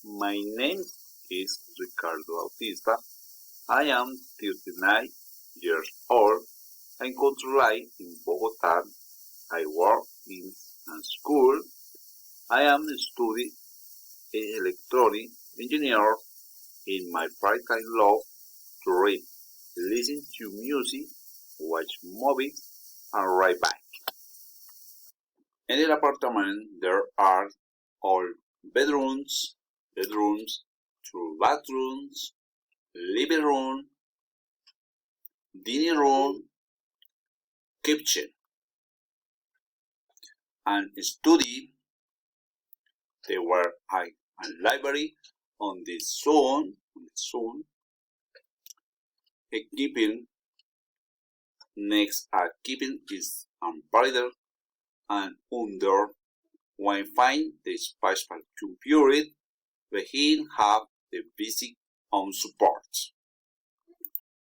My name is Ricardo Bautista. I am 39 years old. I go to live in Bogota. I work in a school. I am studying electronic engineer. In my free time, love to read, listen to music, watch movies, and ride bike. In the apartment, there are all bedrooms, two bathrooms, living room, dining room, kitchen, and study. There were a library on the zone, keeping next keeping is embroidered and under when find the special computer, we have the basic on support.